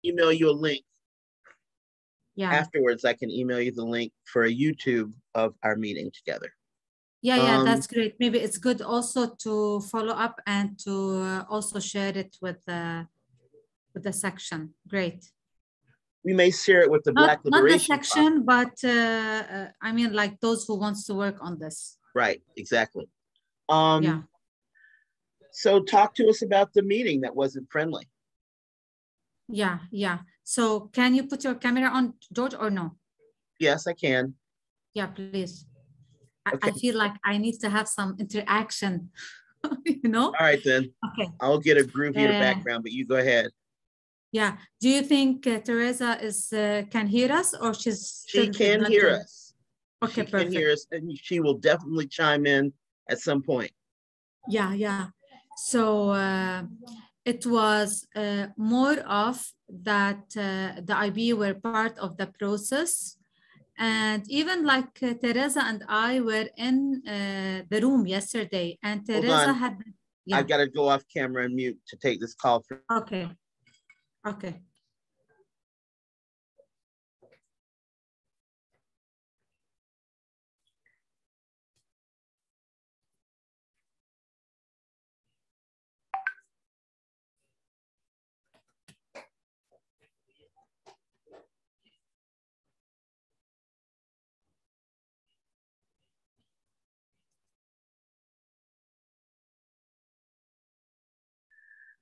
email you a link. Yeah. Afterwards, I can email you the link for a YouTube of our meeting together. Yeah, that's great. Maybe it's good also to follow up and to also share it with the section. Great. We may share it with the Black Liberation. Not the section, but I mean, like those who wants to work on this. Right, exactly. Yeah. So talk to us about the meeting that wasn't friendly. Yeah. So can you put your camera on, George, or no? Yes, I can. Yeah, please. Okay. I feel like I need to have some interaction, you know? All right, then. Okay. I'll get a groovier background, but you go ahead. Yeah. Do you think Theresa can hear us, or she can hear us? Okay, she can hear us, and she will definitely chime in at some point. Yeah. So it was more of that the IB were part of the process. And even like Theresa and I were in the room yesterday, and Theresa had. Yeah. I got to go off camera and mute to take this call. Okay.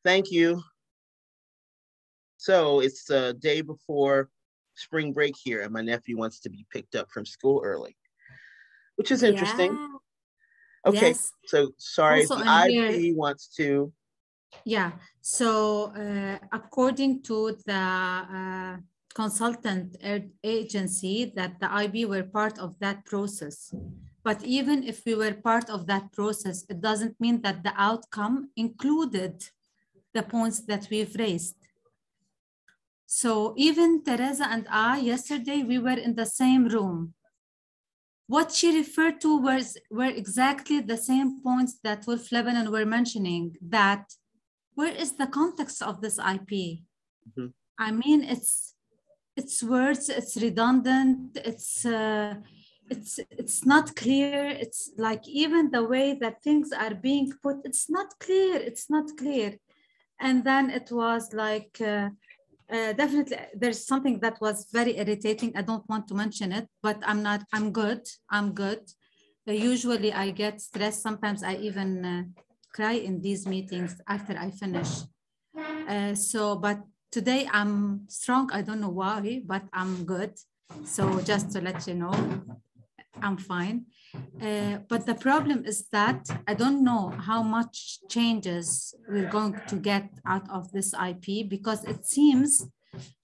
Thank you. So it's the day before spring break here, and my nephew wants to be picked up from school early, which is interesting. Yeah. Okay, yes. So sorry, also, the IB wants to. Yeah, so according to the consultant agency, that the IB were part of that process. But even if we were part of that process, it doesn't mean that the outcome included the points that we've raised. So even Theresa and I, yesterday, we were in the same room. What she referred to were exactly the same points that Wolf Lebanon were mentioning, that where is the context of this IP? Mm-hmm. I mean, it's words, it's redundant, it's not clear. It's like even the way that things are being put, it's not clear. And then it was like, definitely there's something that was very irritating. I don't want to mention it, but I'm good. Usually I get stressed. Sometimes I even cry in these meetings after I finish. But today I'm strong. I don't know why, but I'm good. So just to let you know, I'm fine. But the problem is that I don't know how much changes we're going to get out of this IP, because it seems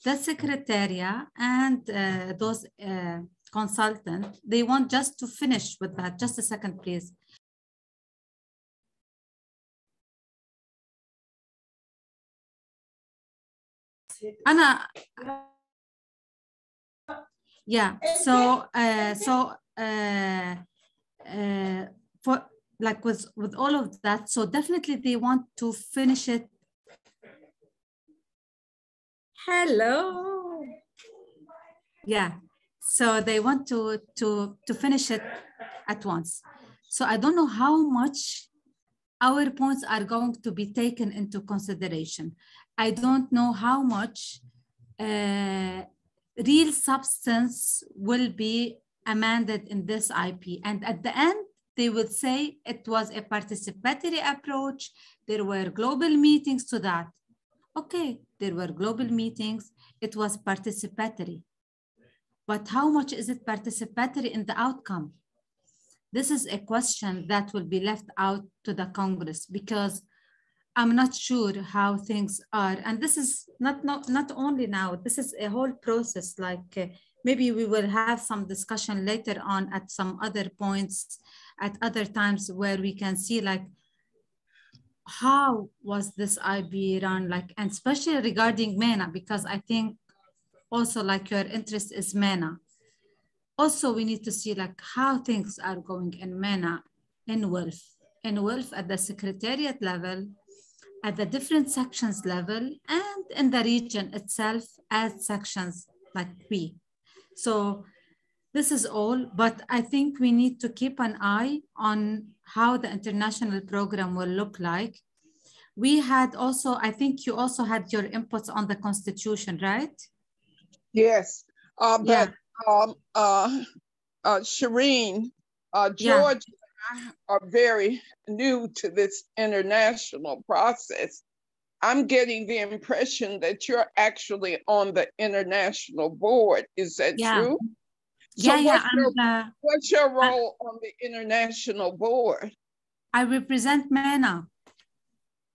the Secretariat and those consultants, they want just to finish with that. Just a second, please. Anna. Yeah, for like with all of that, so definitely they want to finish it. Hello. Yeah, so they want to finish it at once. So I don't know how much our points are going to be taken into consideration. I don't know how much real substance will be amended in this IP. And at the end, they would say it was a participatory approach. There were global meetings to that. Okay, there were global meetings. It was participatory. But how much is it participatory in the outcome? This is a question that will be left out to the Congress, because I'm not sure how things are. And this is not only now, this is a whole process. Like maybe we will have some discussion later on at some other points, at other times, where we can see like, how was this IB run? Like, and especially regarding MENA, because I think also like your interest is MENA. Also, we need to see like how things are going in MENA, in WILF at the Secretariat level, at the different sections level and in the region itself as sections like we. So this is all, but I think we need to keep an eye on how the international program will look like. We had also, I think you also had your inputs on the Constitution, right? Yes, but Shirine, George and I are very new to this international process. I'm getting the impression that you're actually on the international board. Is that true? So what's your role on the international board? I represent MENA.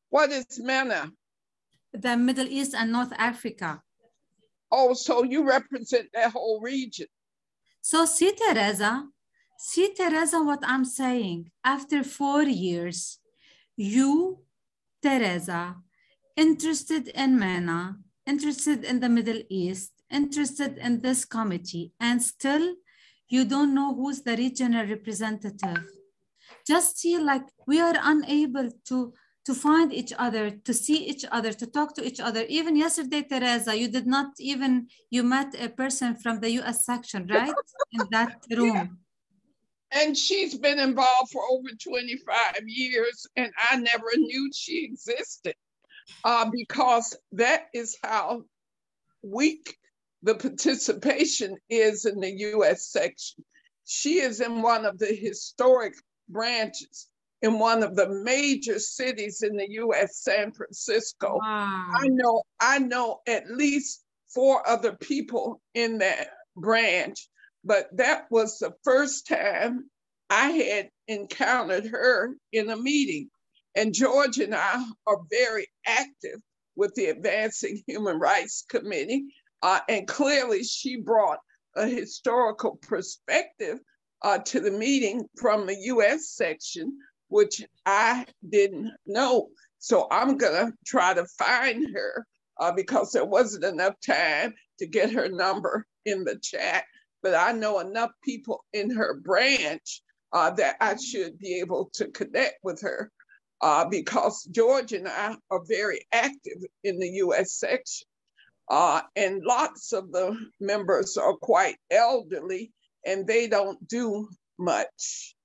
What is MENA? The Middle East and North Africa. Oh, so you represent that whole region. So see, Theresa, what I'm saying. After 4 years, you, Theresa, interested in MENA, interested in the Middle East, interested in this committee, and still you don't know who's the regional representative. Just see like we are unable to find each other, to see each other, to talk to each other. Even yesterday, Theresa, you did not even, you met a person from the US section, right? In that room. Yeah. And she's been involved for over 25 years, and I never knew she existed because that is how weak the participation is in the US section. She is in one of the historic branches in one of the major cities in the US, San Francisco. Wow. I know at least 4 other people in that branch, but that was the first time I had encountered her in a meeting. And George and I are very active with the Advancing Human Rights Committee. And clearly she brought a historical perspective to the meeting from the US section, which I didn't know. So I'm gonna try to find her because there wasn't enough time to get her number in the chat, but I know enough people in her branch that I should be able to connect with her because George and I are very active in the US section. And lots of the members are quite elderly and they don't do much.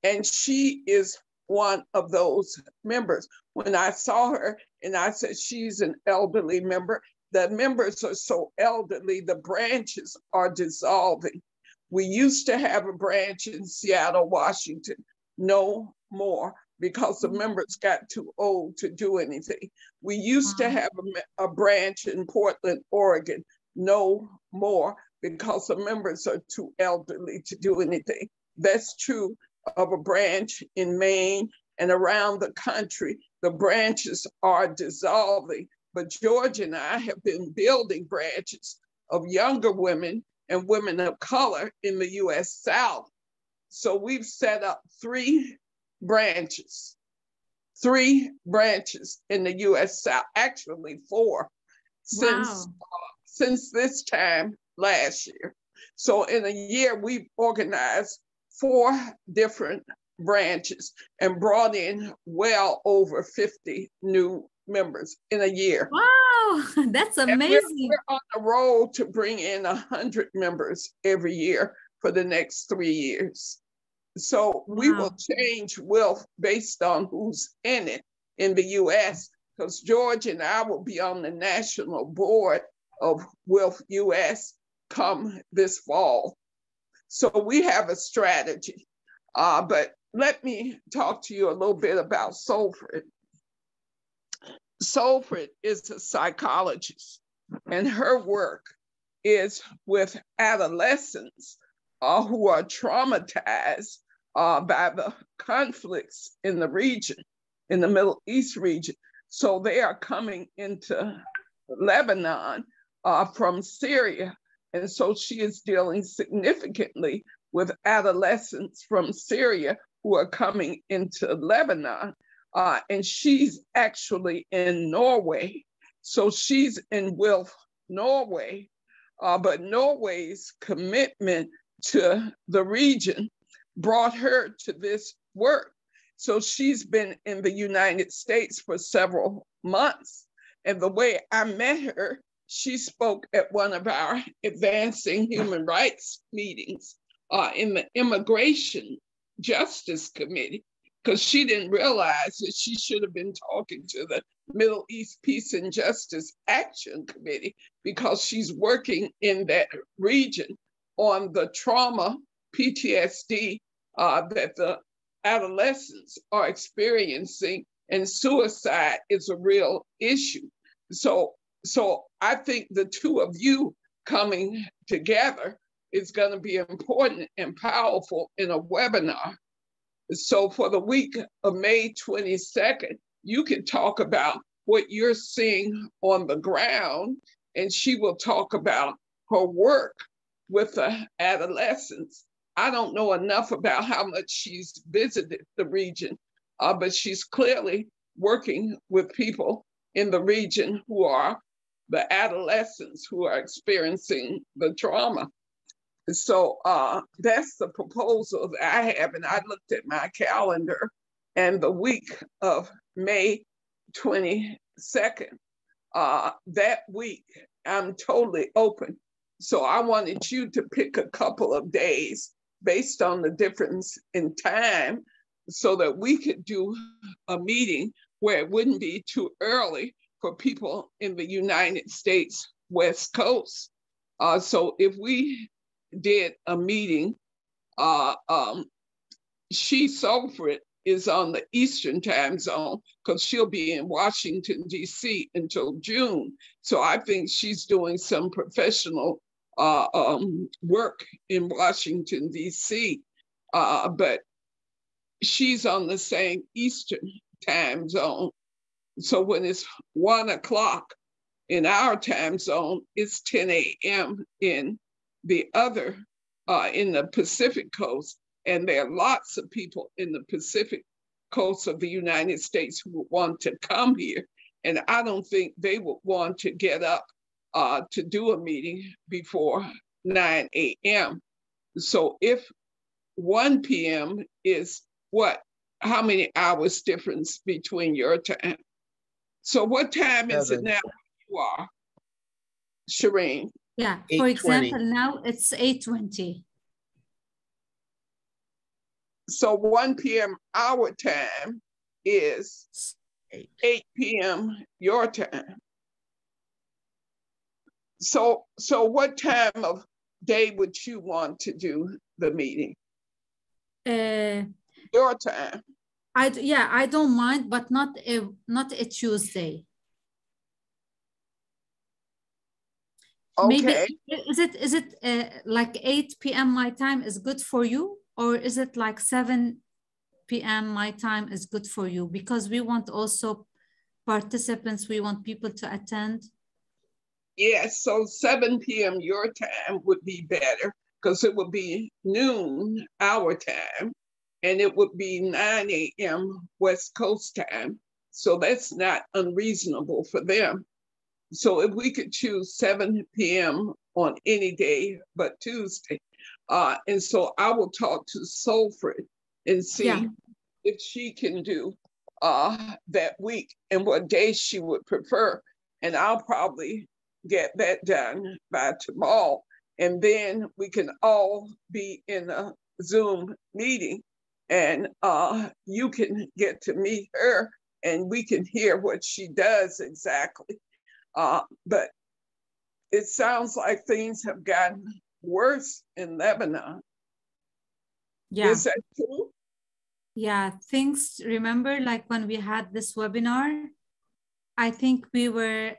And she is one of those members. When I saw her and I said, she's an elderly member, the members are so elderly, the branches are dissolving. We used to have a branch in Seattle, Washington, no more because the members got too old to do anything. We used to have a branch in Portland, Oregon, no more because the members are too elderly to do anything. That's true of a branch in Maine and around the country. The branches are dissolving, but George and I have been building branches of younger women and women of color in the US South. So we've set up 3 branches in the US South, actually 4 since this time last year. So in a year, we've organized 4 different branches and brought in well over 50 new members in a year. Wow, that's amazing. We're on the road to bring in 100 members every year for the next 3 years. So we will change WILF based on who's in it in the US, because George and I will be on the national board of WILF US come this fall. So we have a strategy, but let me talk to you a little bit about Solfrid. Solfrid is a psychologist, and her work is with adolescents who are traumatized by the conflicts in the region, in the Middle East region. So they are coming into Lebanon from Syria. And so she is dealing significantly with adolescents from Syria who are coming into Lebanon. And she's actually in Norway. So she's in WILF Norway, but Norway's commitment to the region brought her to this work. So she's been in the United States for several months. And the way I met her, she spoke at one of our advancing human rights meetings in the Immigration Justice Committee, because she didn't realize that she should have been talking to the Middle East Peace and Justice Action Committee, because she's working in that region on the trauma, PTSD that the adolescents are experiencing, and suicide is a real issue. So I think the two of you coming together is going to be important and powerful in a webinar. So for the week of May 22nd, you can talk about what you're seeing on the ground, and she will talk about her work with the adolescents. I don't know enough about how much she's visited the region, but she's clearly working with people in the region who are the adolescents who are experiencing the trauma. So that's the proposal that I have. And I looked at my calendar, and the week of May 22nd, that week, I'm totally open. So I wanted you to pick a couple of days based on the difference in time so that we could do a meeting where it wouldn't be too early for people in the United States West Coast. So if we did a meeting, she Sulfred is on the Eastern time zone because she'll be in Washington, D.C. until June. So I think she's doing some professional work in Washington, D.C., but she's on the same Eastern time zone. So when it's 1 o'clock in our time zone, it's 10 a.m. in the other, in the Pacific Coast. And there are lots of people in the Pacific Coast of the United States who would want to come here. And I don't think they would want to get up to do a meeting before 9 a.m. So if 1 p.m. is what? How many hours difference between your time? So what time is it now where you are, Shirine? Yeah, for example, now it's 8:20. So 1 p.m. our time is 8 p.m. your time. So what time of day would you want to do the meeting? Your time. I don't mind, but not a Tuesday. Okay. Maybe is it like 8 p.m. my time is good for you, or is it like 7 p.m. my time is good for you? Because we want also participants, we want people to attend. Yes, so 7 p.m. your time would be better because it would be noon our time, and it would be 9 a.m. West Coast time. So that's not unreasonable for them. So if we could choose 7 p.m. on any day but Tuesday. And so I will talk to Sulfred and see if she can do that week and what day she would prefer. And I'll probably get that done by tomorrow. And then we can all be in a Zoom meeting, and you can get to meet her and we can hear what she does exactly. But it sounds like things have gotten worse in Lebanon. Yeah. Is that true? Yeah, things, remember, like when we had this webinar, I think we were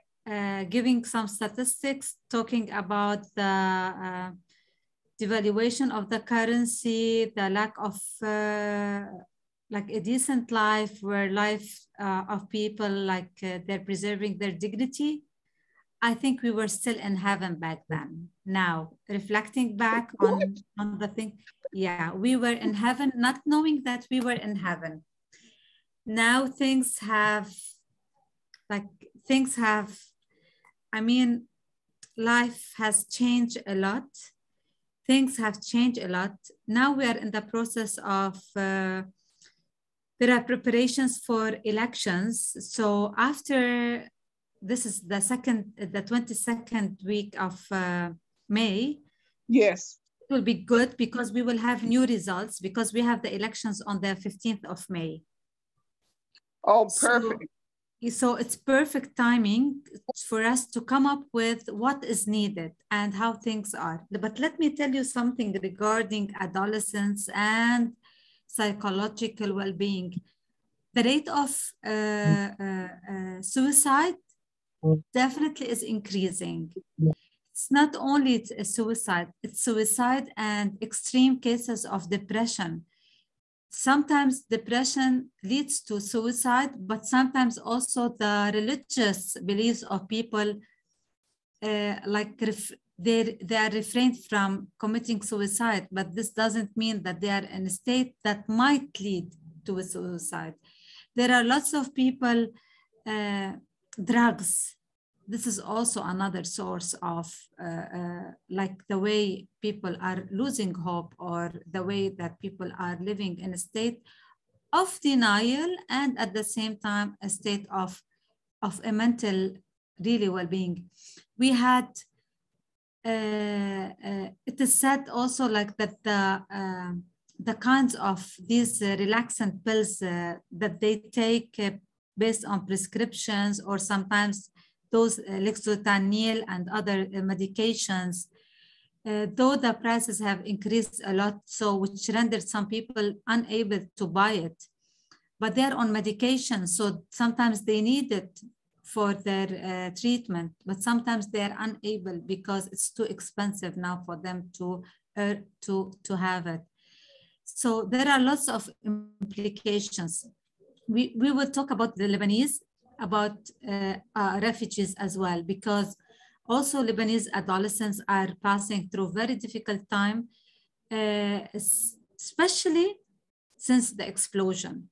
giving some statistics talking about the devaluation of the currency, the lack of like a decent life, where life of people, like they're preserving their dignity. I think we were still in heaven back then. Now, reflecting back on the thing, yeah, we were in heaven, not knowing that we were in heaven. Now things have, I mean, life has changed a lot. Things have changed a lot. Now we are in the process of There are preparations for elections. So after, this is the 22nd week of May. Yes. It will be good because we will have new results because we have the elections on the 15th of May. Oh, perfect. So it's perfect timing for us to come up with what is needed and how things are. But let me tell you something regarding adolescence and psychological well-being. The rate of suicide definitely is increasing. It's not only suicide, it's suicide and extreme cases of depression. Sometimes depression leads to suicide, but sometimes also the religious beliefs of people they are refrained from committing suicide, but this doesn't mean that they are in a state that might lead to a suicide. There are lots of people, drugs. This is also another source of like the way people are losing hope or the way that people are living in a state of denial and at the same time a state of a mental really well-being. We had, it is said also like that the kinds of these relaxant pills that they take based on prescriptions or sometimes those lexotanil and other medications, though the prices have increased a lot, so which rendered some people unable to buy it, but they're on medication, so sometimes they need it for their treatment, but sometimes they're unable because it's too expensive now for them to have it. So there are lots of implications. We will talk about the Lebanese, about refugees as well, because also Lebanese adolescents are passing through very difficult time, especially since the explosion.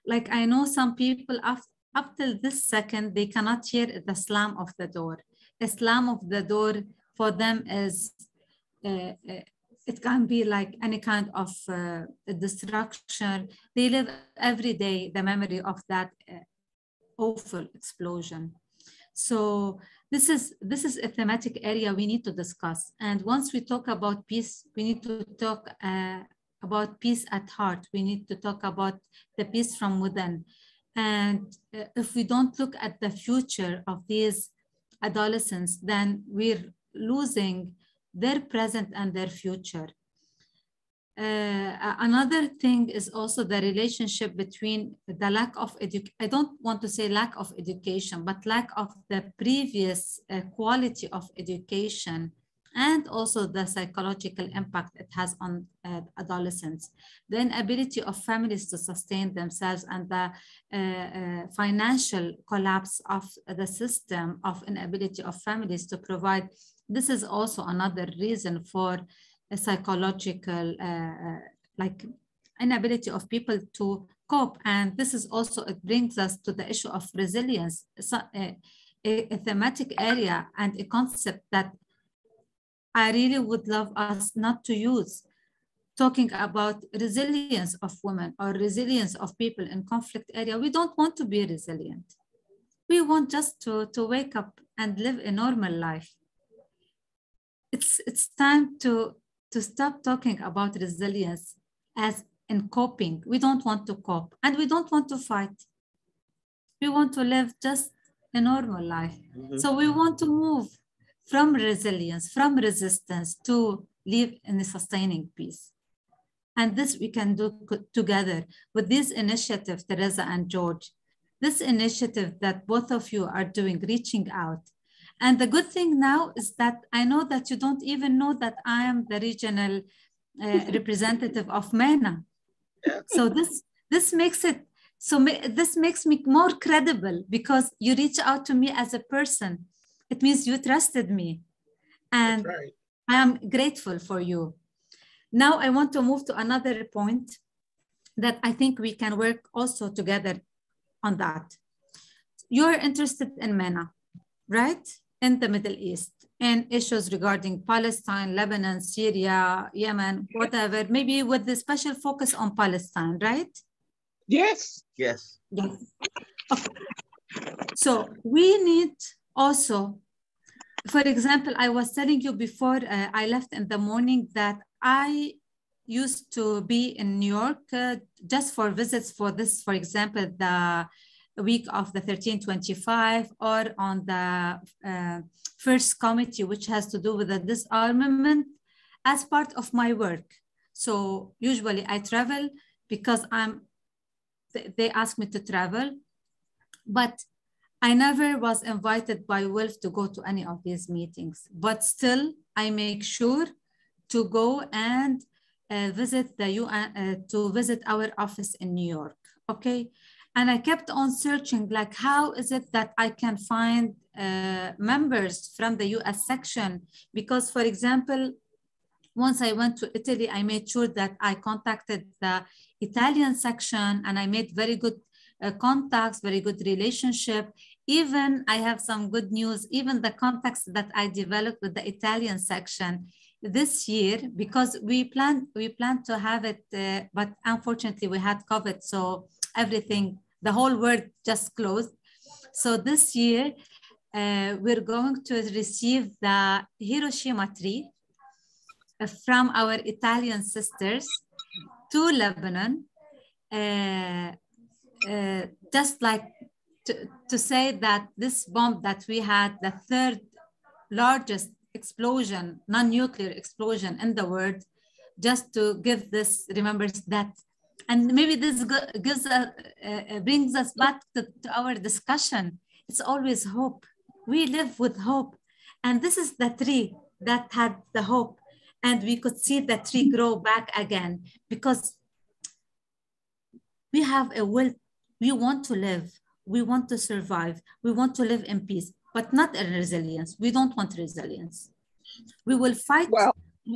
Like I know some people up till this second, they cannot hear the slam of the door. A slam of the door for them is, it can be like any kind of destruction. They live every day the memory of that awful explosion. So this is a thematic area we need to discuss. And once we talk about peace, we need to talk about peace at heart. We need to talk about the peace from within. And if we don't look at the future of these adolescents, then we're losing their present and their future. Another thing is also the relationship between the lack of education. I don't want to say lack of education, but lack of the previous quality of education and also the psychological impact it has on adolescents. The inability of families to sustain themselves and the financial collapse of the system of inability of families to provide. This is also another reason for a psychological like inability of people to cope. And this is also, it brings us to the issue of resilience, a thematic area and a concept that I really would love us not to use, talking about resilience of women or resilience of people in conflict area. We don't want to be resilient. We want just to wake up and live a normal life. It's time to stop talking about resilience as in coping. We don't want to cope and we don't want to fight. We want to live just a normal life. Mm-hmm. So we want to move from resilience, from resistance to live in a sustaining peace. And this we can do together with this initiative, Theresa and George, this initiative that both of you are doing, reaching out. And the good thing now is that I know that you don't even know that I am the regional representative of MENA. So this makes it, this makes me more credible because you reach out to me as a person. It means you trusted me. And right. I am grateful for you. Now I want to move to another point that I think we can work also together on that. You're interested in MENA, right? In the Middle East, and issues regarding Palestine, Lebanon, Syria, Yemen, whatever, maybe with the special focus on Palestine, right? Yes. Yes. Yes. Okay. So we need also, for example, I was telling you before I left in the morning that I used to be in New York just for visits for this, for example, the week of the 1325 or on the first committee, which has to do with the disarmament as part of my work. So usually I travel because they ask me to travel, but I never was invited by Wilf to go to any of these meetings, but still I make sure to go and visit the UN, to visit our office in New York, okay? And I kept on searching, like, how is it that I can find members from the US section? Because, for example, once I went to Italy, I made sure that I contacted the Italian section and I made very good contacts, very good relationship. Even I have some good news, even the contacts that I developed with the Italian section this year, because we planned to have it, but unfortunately we had COVID, so everything, the whole world just closed. So this year, we're going to receive the Hiroshima tree from our Italian sisters to Lebanon, just like to say that this bomb that we had, the third largest explosion, non-nuclear explosion in the world, just to give this, remembers that. And maybe this gives brings us back to our discussion. It's always hope. We live with hope. And this is the tree that had the hope. And we could see the tree grow back again because we have a will. We want to live. We want to survive. We want to live in peace, but not in resilience. We don't want resilience. We will fight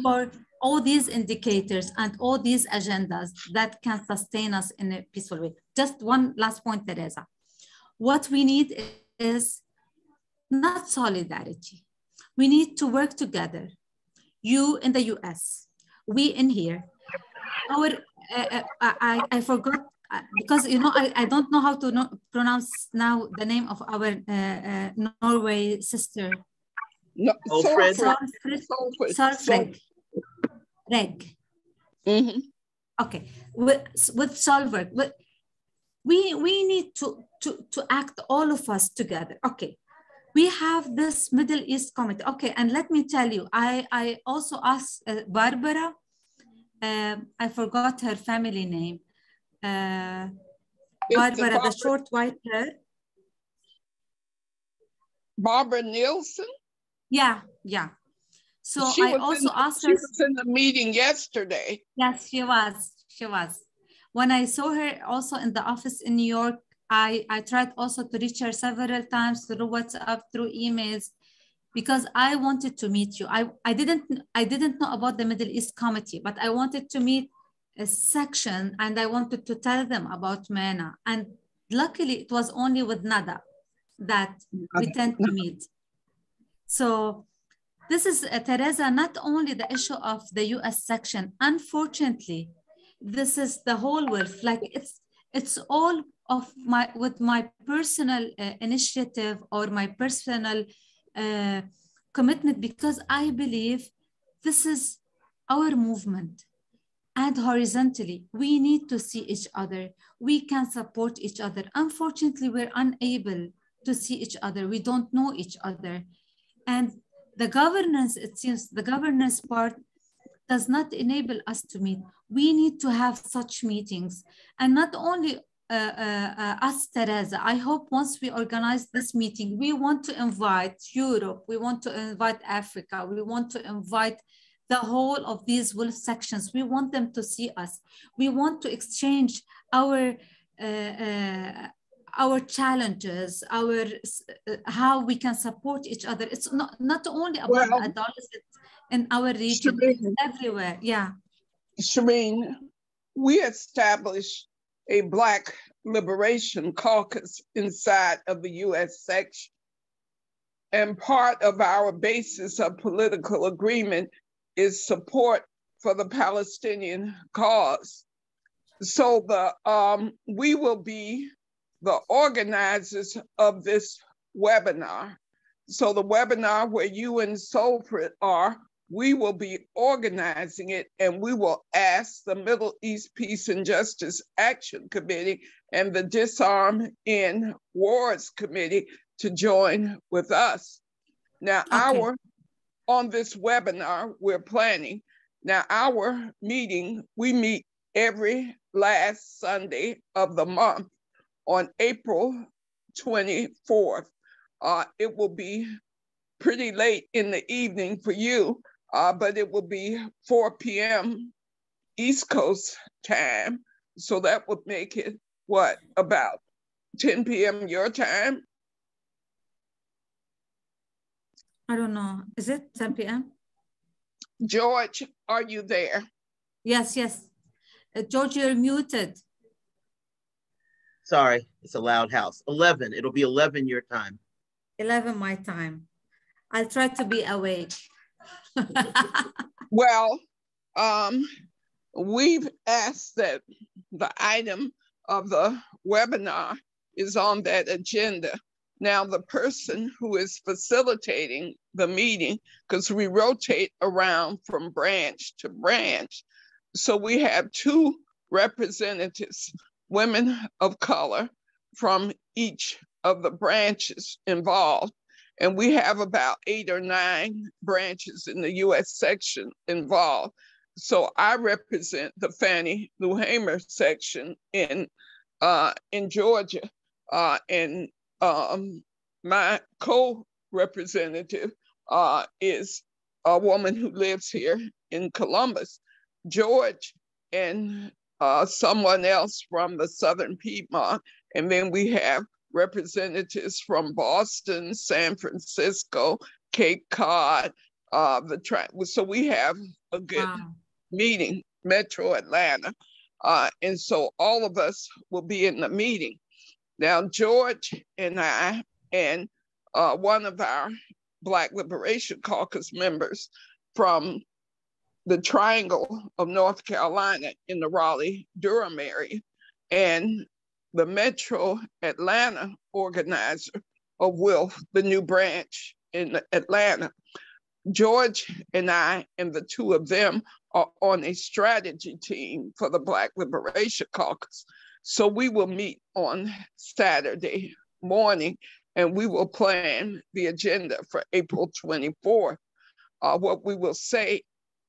for all these indicators and all these agendas that can sustain us in a peaceful way. Just one last point, Theresa. What we need is not solidarity. We need to work together. You in the US, we in here. Our, I forgot, because I don't know how to pronounce now the name of our Norway sister. No, Solfrid. Reg. Mm-hmm. Okay, with Solberg, we need to act, all of us together. Okay, we have this Middle East committee. Okay, and let me tell you, I also asked Barbara, I forgot her family name. Barbara, the short white hair. Barbara Nielsen? Yeah. So I also asked her. She was in the meeting yesterday. Yes, she was. When I saw her also in the office in New York, I tried also to reach her several times through WhatsApp, through emails, because I wanted to meet you. I didn't know about the Middle East Committee, but I wanted to meet a section and I wanted to tell them about MENA. And luckily it was only with Nada that we tend to meet. So this is, Theresa, not only the issue of the US section. Unfortunately, this is the whole world. Like it's all of my personal initiative or my personal commitment, because I believe this is our movement. And horizontally, we need to see each other. We can support each other. Unfortunately, we're unable to see each other. We don't know each other. And the governance, it seems, the governance part does not enable us to meet. We need to have such meetings. And not only us, Theresa, I hope once we organize this meeting, we want to invite Europe, we want to invite Africa, we want to invite the whole of these wolf sections. We want them to see us. We want to exchange our challenges, how we can support each other. It's not only about the adolescents in our region, it's everywhere. Yeah. Shirine, we established a Black Liberation Caucus inside of the U.S. section. And part of our basis of political agreement is support for the Palestinian cause. So we will be the organizers of this webinar. So the webinar where you and Solfrid are, we will be organizing it, and we will ask the Middle East Peace and Justice Action Committee and the Disarm in Wars Committee to join with us. Now, on this webinar, we're planning. Now, our meeting, we meet every last Sunday of the month on April 24th. It will be pretty late in the evening for you, but it will be 4 p.m. East Coast time. So that would make it, what, about 10 p.m. your time? I don't know. Is it 10 p.m.? George, are you there? Yes. George, you're muted. Sorry, it's a loud house. 11. It'll be 11 your time. 11 my time. I'll try to be awake. Well, we've asked that the item of the webinar is on that agenda. Now, the person who is facilitating the meeting, because we rotate around from branch to branch, so we have 2 representatives, women of color, from each of the branches involved. And we have about 8 or 9 branches in the U.S. section involved. So I represent the Fannie Lou Hamer section in Georgia, and my co-representative is a woman who lives here in Columbus, George, and someone else from the Southern Piedmont. And then we have representatives from Boston, San Francisco, Cape Cod, so we have a good meeting, Metro Atlanta. And so all of us will be in the meeting. Now, George and I and one of our Black Liberation Caucus members from the Triangle of North Carolina in the Raleigh-Durham area, and the Metro Atlanta organizer of WILF, the new branch in Atlanta. George and I and the 2 of them are on a strategy team for the Black Liberation Caucus. So we will meet on Saturday morning, and we will plan the agenda for April 24th. What we will say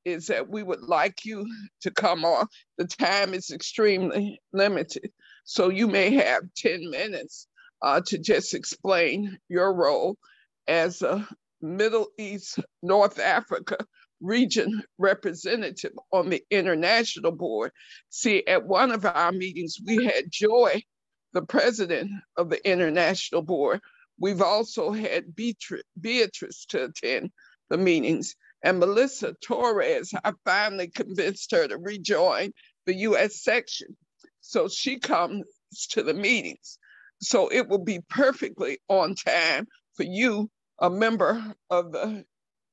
is that we would like you to come on. The time is extremely limited, so you may have 10 minutes to just explain your role as a Middle East, North Africa region representative on the international board. See, at one of our meetings, we had Joy, the president of the international board. We've also had Beatrice to attend the meetings. And Melissa Torres, I finally convinced her to rejoin the U.S. section. So she comes to the meetings. So it will be perfectly on time for you, a member of the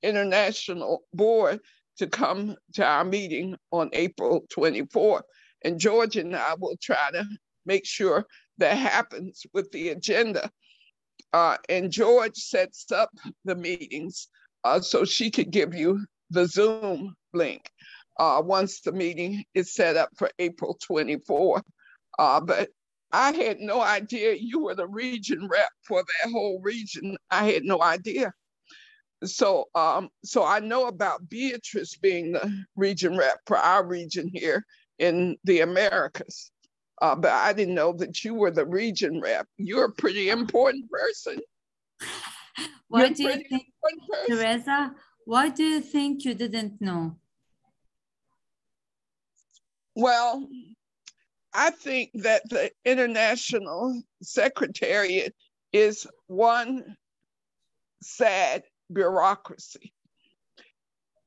international board, to come to our meeting on April 24th. And George and I will try to make sure that happens with the agenda. And George sets up the meetings so she could give you the Zoom link once the meeting is set up for April 24th. But I had no idea you were the region rep for that whole region. I had no idea. So I know about Beatrice being the region rep for our region here in the Americas. But I didn't know that you were the region rep. You're a pretty important person. Why do you think, Theresa, why do you think you didn't know? Well, I think that the International Secretariat is one sad bureaucracy.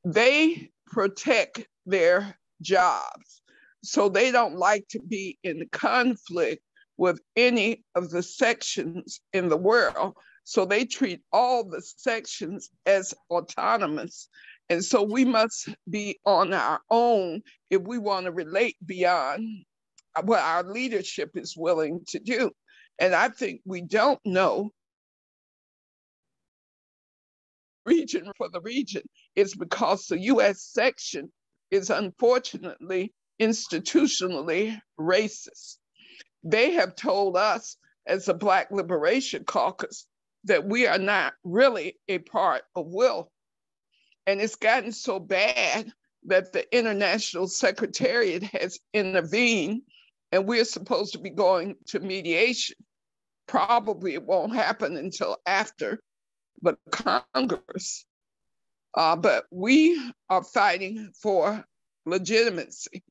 They protect their jobs, so they don't like to be in conflict with any of the sections in the world. So they treat all the sections as autonomous. And so we must be on our own if we want to relate beyond what our leadership is willing to do. And I think we don't know region for the region is because the U.S. section is unfortunately institutionally racist. They have told us as the Black Liberation Caucus that we are not really a part of WIL. And it's gotten so bad that the International Secretariat has intervened, and we're supposed to be going to mediation. Probably it won't happen until after the Congress. But we are fighting for legitimacy.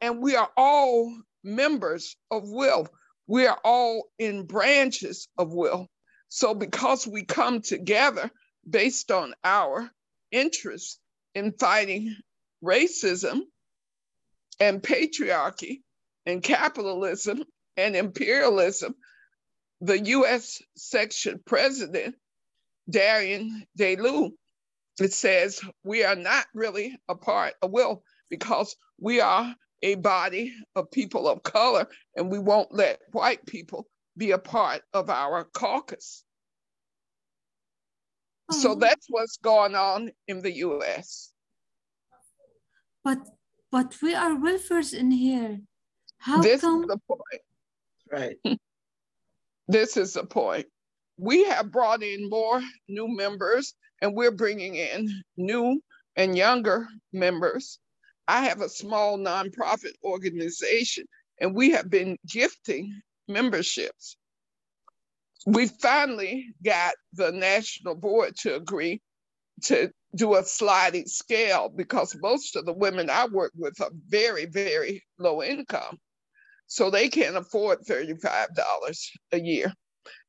And we are all members of WIL. We are all in branches of WIL. So because we come together based on our interest in fighting racism and patriarchy and capitalism and imperialism, the U.S. section president, Darian DeLu, it says we are not really a part of WIL because we are a body of people of color and we won't let white people be a part of our caucus. So that's what's going on in the U.S. But we are welfares in here. This is the point. Right. This is the point. We have brought in more new members and we're bringing in new and younger members. I have a small nonprofit organization and we have been gifting memberships. We finally got the national board to agree to do a sliding scale because most of the women I work with are very, very low income. So they can't afford $35 a year.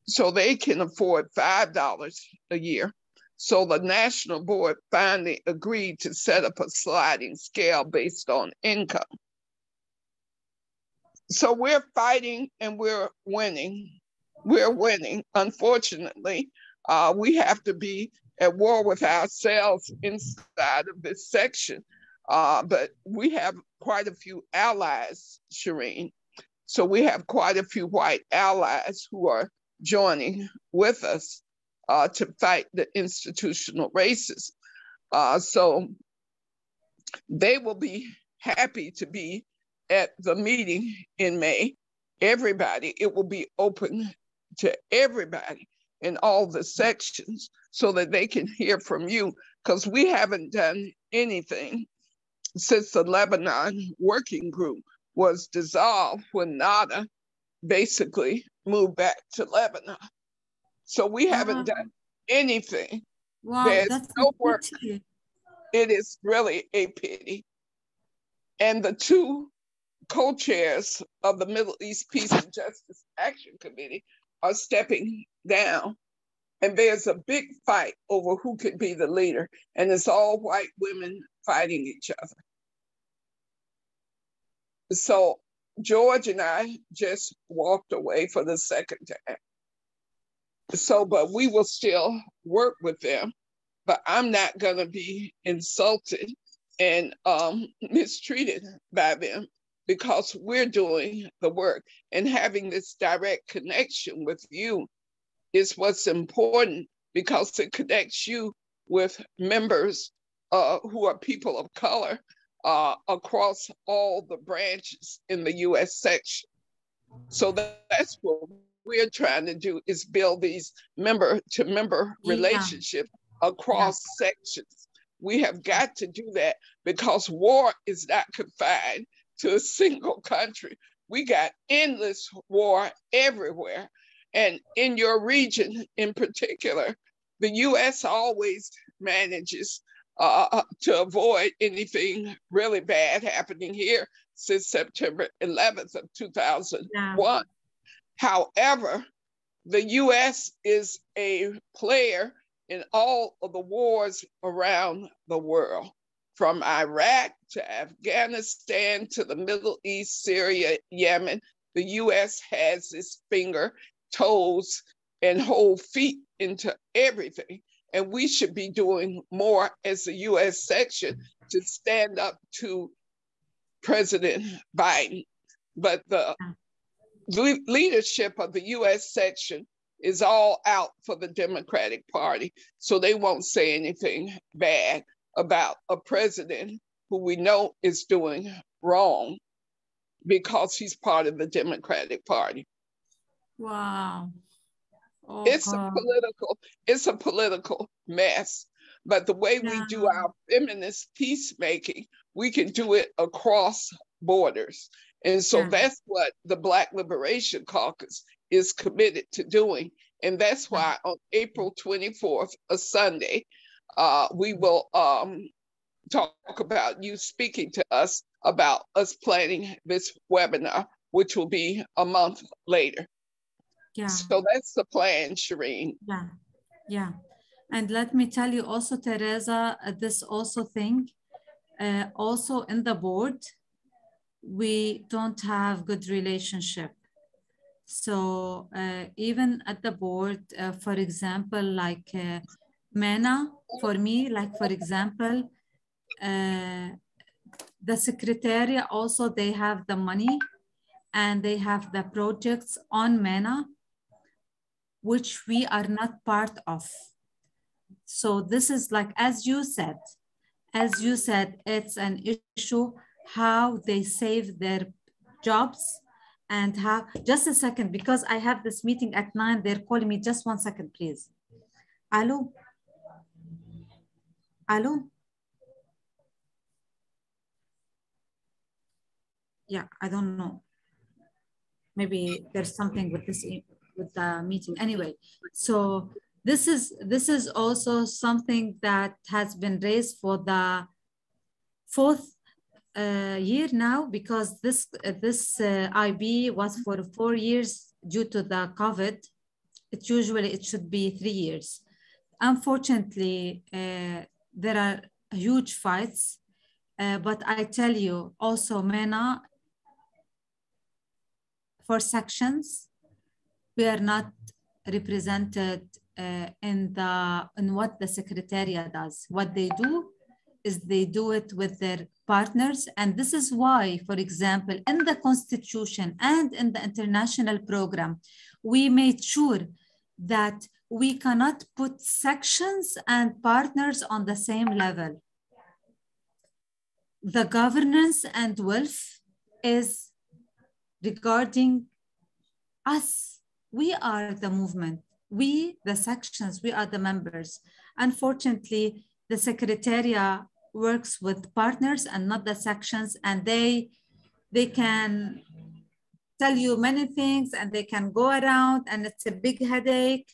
So they can afford $5 a year. So the national board finally agreed to set up a sliding scale based on income. So we're fighting and we're winning. We're winning. Unfortunately, we have to be at war with ourselves inside of this section. But we have quite a few allies, Shirine. So we have quite a few white allies who are joining with us to fight the institutional racism. So they will be happy to be at the meeting in May. Everybody, it will be open to everybody in all the sections so that they can hear from you, because we haven't done anything since the Lebanon working group was dissolved when Nada basically moved back to Lebanon. So we haven't done anything. Wow, There's that's no work. It is really a pity. And the two co-chairs of the Middle East Peace and Justice Action Committee are stepping down. And there's a big fight over who could be the leader. And it's all white women fighting each other. So George and I just walked away for the second time. So, but we will still work with them. But I'm not going to be insulted and mistreated by them because we're doing the work. And having this direct connection with you is what's important because it connects you with members who are people of color across all the branches in the U.S. section. So that's what we're trying to do is build these member-to-member relationships across sections. We have got to do that because war is not confined to a single country. We got endless war everywhere. And in your region in particular, the U.S. always manages to avoid anything really bad happening here since September 11th of 2001. However, the U.S. is a player in all of the wars around the world, from Iraq to Afghanistan to the Middle East, Syria, Yemen. The U.S. has its finger, toes, and whole feet into everything. And we should be doing more as the U.S. section to stand up to President Biden but the leadership of the U.S. section is all out for the Democratic Party. So they won't say anything bad about a president who we know is doing wrong because he's part of the Democratic Party. Wow. Oh, it's a political mess. But the way we do our feminist peacemaking, we can do it across borders. And so that's what the Black Liberation Caucus is committed to doing. And that's why on April 24th, a Sunday, we will talk about you speaking to us about us planning this webinar, which will be a month later. Yeah. So that's the plan, Shirine. Yeah, yeah. And let me tell you also, Theresa, this also thing, also in the board, we don't have good relationship. So even at the board, for example, like MENA, for me, like for example, the secretariat also, they have the money and they have the projects on MENA, which we are not part of. So this is like, as you said, it's an issue how they save their jobs and how, just a second, because I have this meeting at 9, they're calling me, just 1 second, please. Hello? Hello? Yeah, I don't know. Maybe there's something with this, with the meeting. Anyway, so this is also something that has been raised for the 4th year now, because this IB was for 4 years due to the COVID. It should be 3 years. Unfortunately, there are huge fights, but I tell you also, MENA, for sections, we are not represented in what the Secretariat does. What they do is they do it with their partners. And this is why, for example, in the Constitution and in the international program, we made sure that we cannot put sections and partners on the same level. The governance and wealth is regarding us. We are the movement. We, the sections, we are the members. Unfortunately, the Secretariat works with partners and not the sections, and they can tell you many things and they can go around, and it's a big headache.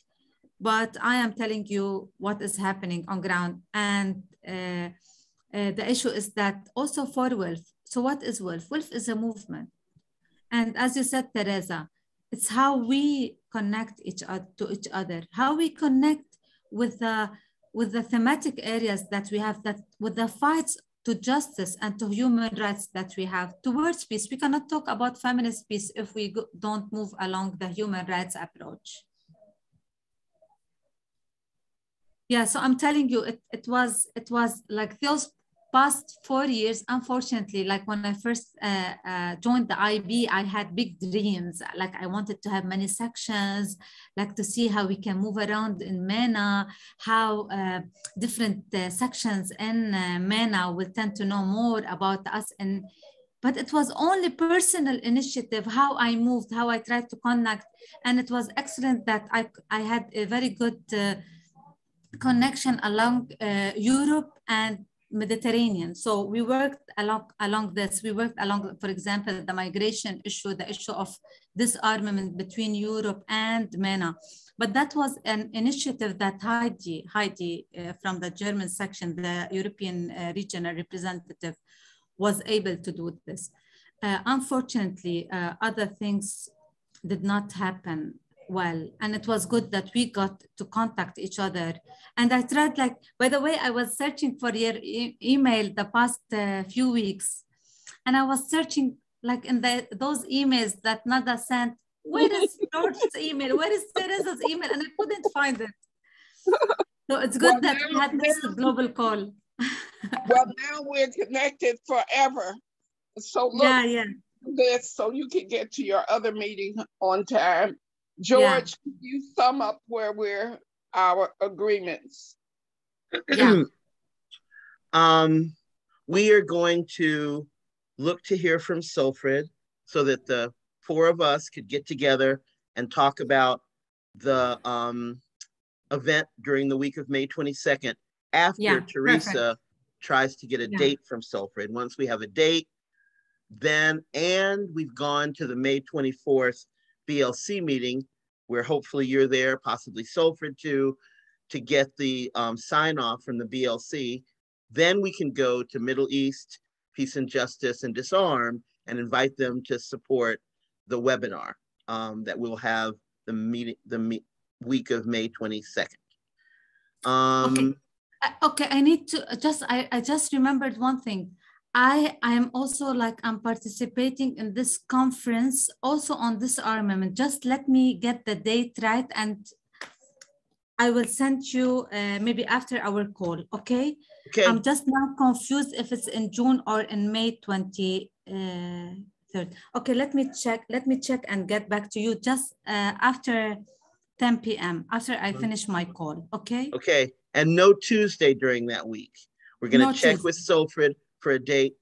But I am telling you what is happening on ground. And the issue is that also for wealth. So what is wealth? Wealth is a movement. And as you said, Theresa, it's how we connect to each other, how we connect with the thematic areas that we have, that with the fights to justice and to human rights that we have towards peace. We cannot talk about feminist peace if we don't move along the human rights approach. Yeah, so I'm telling you, it was like those past 4 years, unfortunately, like when I first joined the IB, I had big dreams. Like I wanted to have many sections, like to see how we can move around in MENA, how different sections in MENA will tend to know more about us. But it was only personal initiative, how I moved, how I tried to connect. And it was excellent that I had a very good connection along Europe and Mediterranean. So we worked along this. We worked along, for example, the migration issue, the issue of disarmament between Europe and MENA. But that was an initiative that Heidi from the German section, the European regional representative, was able to do this. Unfortunately, other things did not happen well, and it was good that we got to contact each other. And I tried, like, by the way, I was searching for your email the past few weeks, and I was searching like in those emails that Nada sent. Where is George's email? Where is Theresa's email? And I couldn't find it. So it's good that we had this global call. Well, now we're connected forever. So look, yeah. this so you can get to your other meeting on time. George, can you sum up where we're our agreements? Yeah. We are going to look to hear from Sulfred so that the four of us could get together and talk about the event during the week of May 22nd after Theresa tries to get a date from Sulfred. Once we have a date, then, and we've gone to the May 24th BLC meeting where hopefully you're there, possibly Sulfred too, to get the sign off from the BLC. Then we can go to Middle East, Peace and Justice and Disarm and invite them to support the webinar that we'll have the week of May 22nd. Okay, I need to I just remembered one thing. I am also I'm participating in this conference also on disarmament. Just let me get the date right and I will send you maybe after our call, okay? Okay. I'm just now confused if it's in June or in May 23rd. Okay, let me check and get back to you just after 10 p.m. after I finish my call, okay? Okay, and no Tuesday during that week. We're gonna check with Sulfred for a date,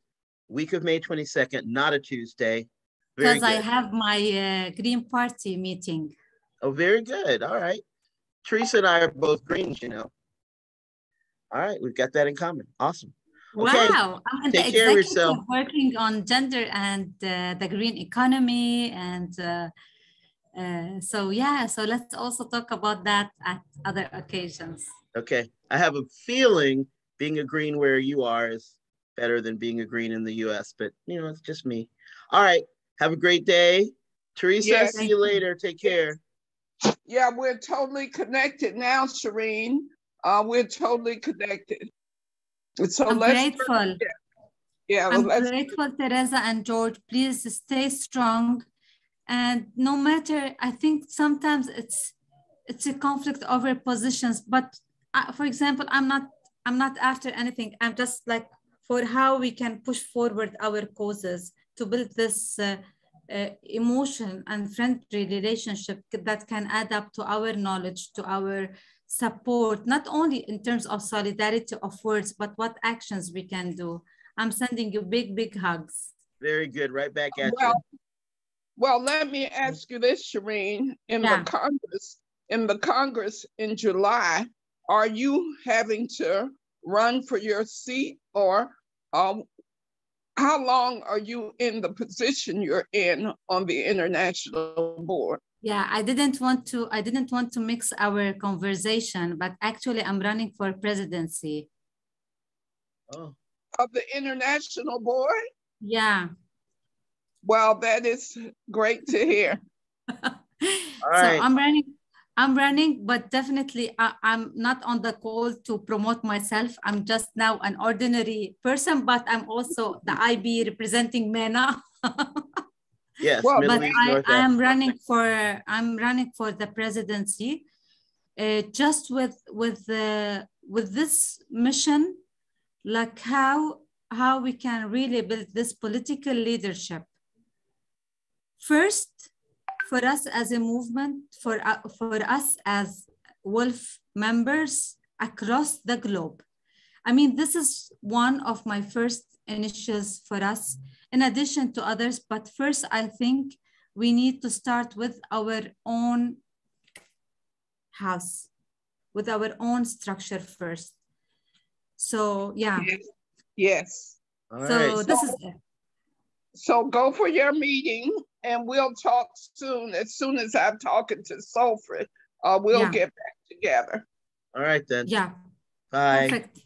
week of May 22nd, not a Tuesday. Because I have my Green Party meeting. Oh, very good, all right. Theresa and I are both Greens, you know. All right, we've got that in common, awesome. Okay. Wow, I'm take care of yourself. Working on gender and the green economy and so yeah, so let's also talk about that at other occasions. Okay, I have a feeling being a Green where you are is better than being a Green in the US, but you know, it's just me. All right, have a great day. Theresa, see you later, take care. Yeah, we're totally connected now, Shirine. We're totally connected. So I'm grateful. Yeah, I'm grateful, Theresa and George. Please stay strong. And no matter, I think sometimes it's a conflict over positions. But for example, I'm not after anything. I'm just for how we can push forward our causes to build this emotion and friendly relationship that can add up to our knowledge, to our support, not only in terms of solidarity of words, but what actions we can do. I'm sending you big hugs. Very good, right back at you. Well, let me ask you this, Shirine. In the Congress in July, are you having to run for your seat, or how long are you in the position you're in on the international board? Yeah, I didn't want to mix our conversation, but actually I'm running for presidency. Oh. Of the international board? Yeah. Well, that is great to hear. All so right. I'm running, but definitely I'm not on the call to promote myself. I'm just now an ordinary person, but I'm also the IB representing MENA. Yes, well, Middle East, I'm running for the presidency, just with this mission, like how we can really build this political leadership. First, for us as a movement, for us as Wolf members across the globe. I mean, this is one of my first initiatives for us, in addition to others, but first I think we need to start with our own house, with our own structure first. So yeah. Yes. All so right. This is it. So go for your meeting and we'll talk soon. As soon as I'm talking to Sulfred, we'll get back together. All right then. Yeah. Bye. Perfect.